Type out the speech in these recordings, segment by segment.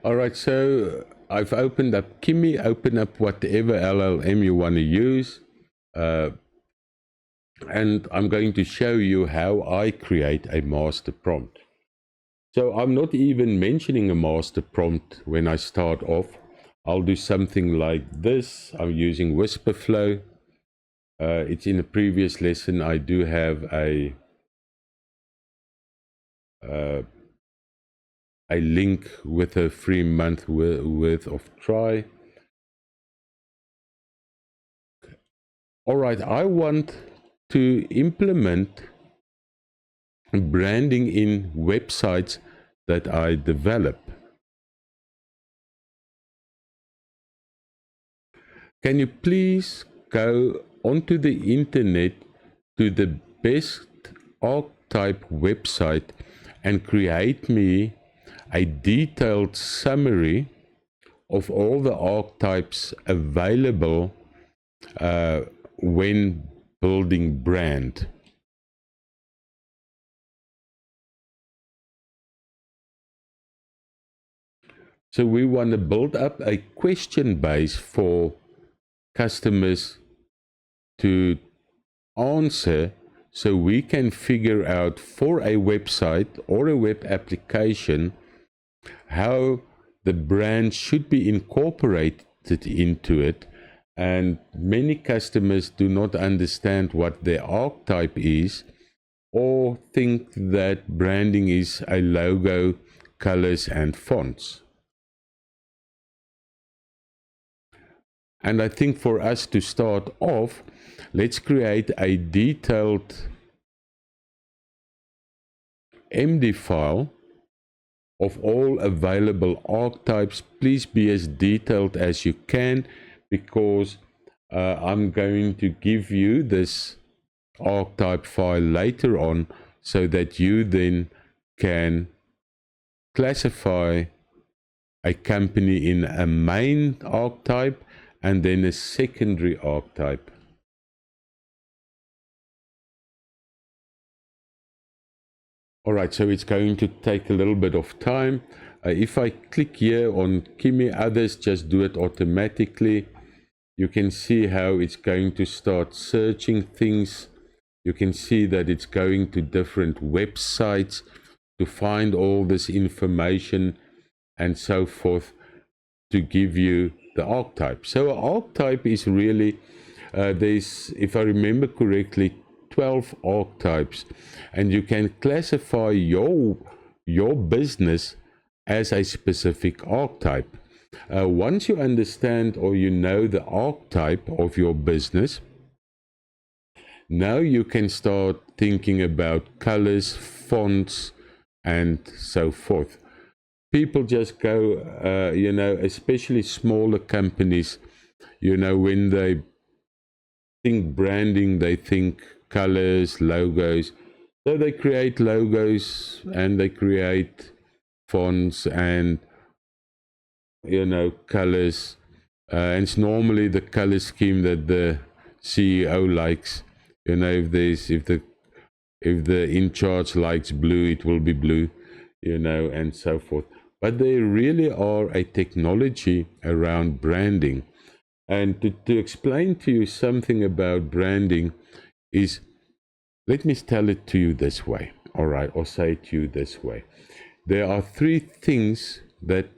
All right, so I've opened up Kimi, open up whatever LLM you want to use. Uh, and I'm going to show you how I create a master prompt. So I'm not even mentioning a master prompt when I start off. I'll do something like this. I'm using Whisperflow. It's in a previous lesson. I do have uh, a link with a free month worth of try. All right, I want to implement branding in websites that I develop. Can you please go onto the internet to the best archetype website and create me a detailed summary of all the archetypes available when building brand. So we want to build up a question base for customers to answer, so we can figure out for a website or a web application how the brand should be incorporated into it. And many customers do not understand what their archetype is, or think that branding is a logo, colors, and fonts. And I think for us to start off, let's create a detailed MD file of all available archetypes. Please be as detailed as you can, because I'm going to give you this archetype file later on, so that you then can classify a company in a main archetype and then a secondary archetype. All right, so it's going to take a little bit of time. If I click here on Kimi, others just do it automatically. You can see how it's going to start searching things. You can see that it's going to different websites to find all this information and so forth to give you the archetype. So an archetype is really, there's, if I remember correctly, 12 archetypes, and you can classify your business as a specific archetype. Once you understand or you know the archetype of your business, now you can start thinking about colors, fonts, and so forth. People just go, especially smaller companies, when they think branding, they think colors, logos. So they create logos and they create fonts and, colors. And it's normally the color scheme that the CEO likes. If the in charge likes blue, it will be blue, and so forth. But there really are a technology around branding. And to explain to you something about branding is, let me tell it to you this way, all right, or say it to you this way. There are three things that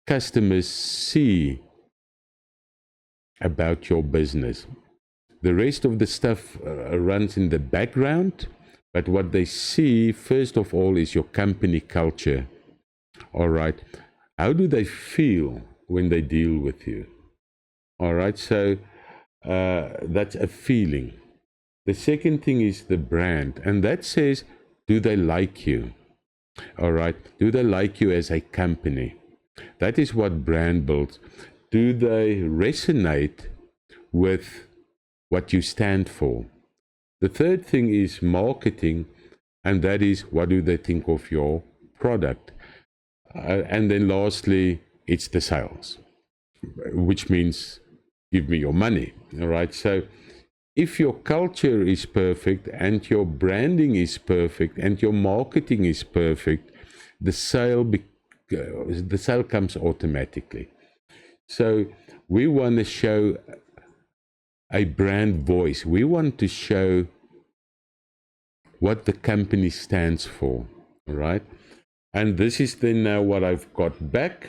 customers see about your business. The rest of the stuff runs in the background, but what they see, first of all, is your company culture. All right. How do they feel when they deal with you? All right. So that's a feeling. The second thing is the brand, and that says, do they like you? All right. Do they like you as a company? That is what brand builds. Do they resonate with what you stand for? The third thing is marketing, and that is, what do they think of your product? And then lastly, it's the sales, which means give me your money. All right. So if your culture is perfect and your branding is perfect and your marketing is perfect, the sale comes automatically. So we want to show a brand voice. We want to show what the company stands for, all right? And this is then now what I've got back.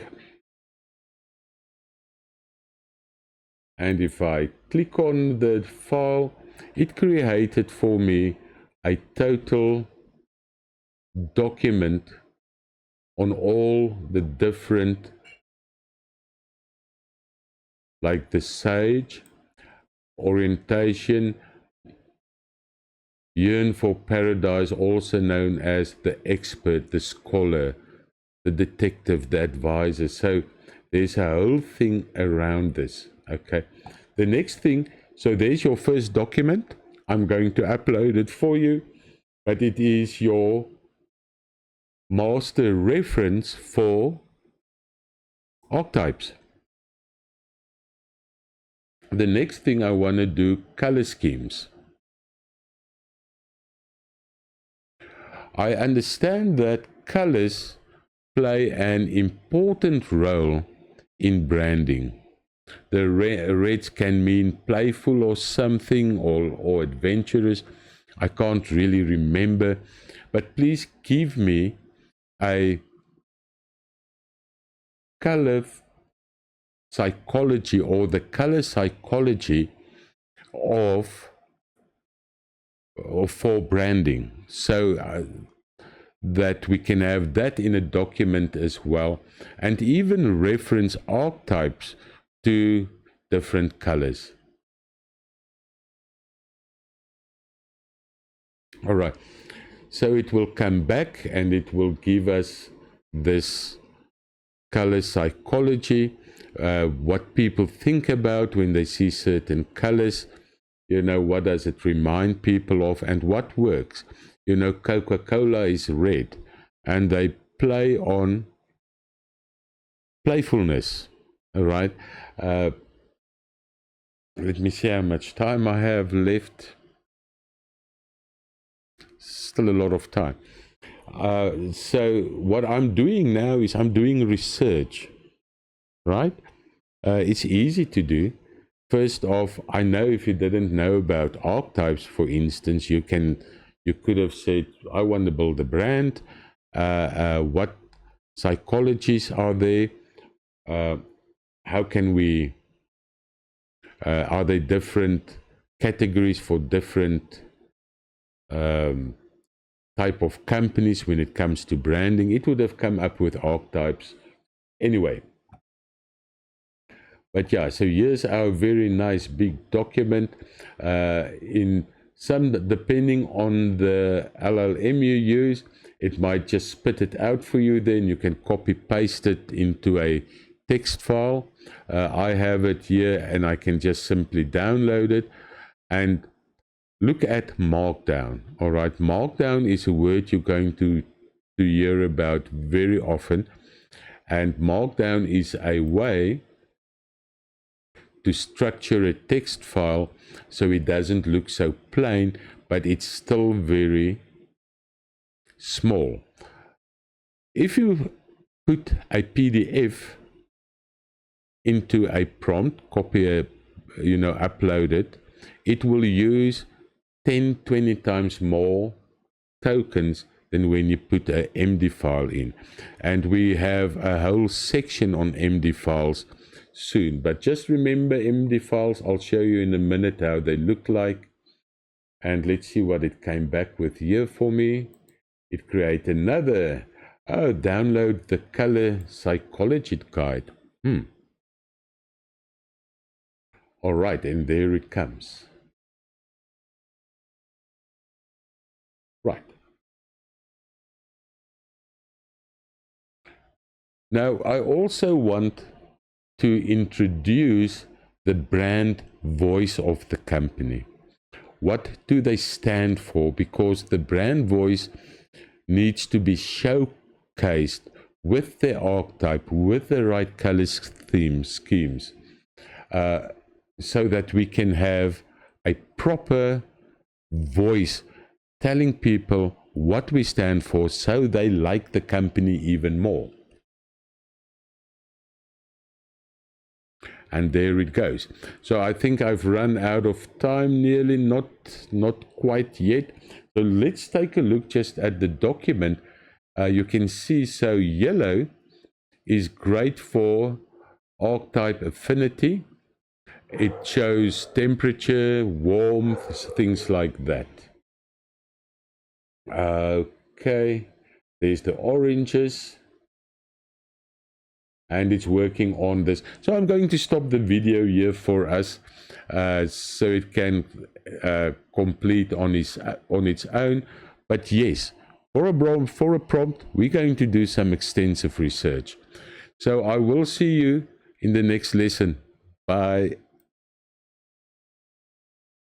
And if I click on the file, it created for me a total document on all the different, like the sage, orientation, yearn for paradise, also known as the expert, the scholar, the detective, the advisor. So there's a whole thing around this. Okay, the next thing, so there's your first document. I'm going to upload it for you, but it is your master reference for archetypes. The next thing I want to do, color schemes. I understand that colors play an important role in branding. The reds can mean playful or something, or adventurous. I can't really remember, but please give me a color psychology, or the color psychology for branding, so that we can have that in a document as well, and even reference archetypes to different colors. All right, so it will come back and it will give us this color psychology, what people think about when they see certain colors. You know, what does it remind people of, and what works? You know, Coca-Cola is red, and they play on playfulness. All right. Let me see how much time I have left. Still a lot of time. So what I'm doing now is I'm doing research, right? It's easy to do. First off, I know if you didn't know about archetypes, for instance, you could have said, I want to build a brand. What psychologies are there? How can we, are there different categories for different type of companies when it comes to branding? It would have come up with archetypes anyway. But yeah, so here's our very nice big document. In some, depending on the LLM you use, it might just spit it out for you. Then you can copy paste it into a text file. I have it here, and I can just simply download it. And look at Markdown. All right, Markdown is a word you're going to hear about very often. And Markdown is a way to structure a text file so it doesn't look so plain, but it's still very small. If you put a PDF into a prompt, upload it, it will use 10-20 times more tokens than when you put a MD file in. And we have a whole section on MD files soon, but just remember MD files. I'll show you in a minute how they look like. And let's see what it came back with here for me. It created another, download the color psychology guide. All right, and there it comes. Right. Now, I also want to introduce the brand voice of the company. What do they stand for? Because the brand voice needs to be showcased with the archetype, with the right color schemes, so that we can have a proper voice telling people what we stand for, so they like the company even more. And there it goes. So I think I've run out of time nearly, not quite yet. So let's take a look just at the document. You can see, so yellow is great for archetype affinity. It shows temperature, warmth, things like that. Okay, there's the oranges. And it's working on this. So I'm going to stop the video here for us, so it can complete on its own. But yes, for a prompt, we're going to do some extensive research. So I will see you in the next lesson. Bye.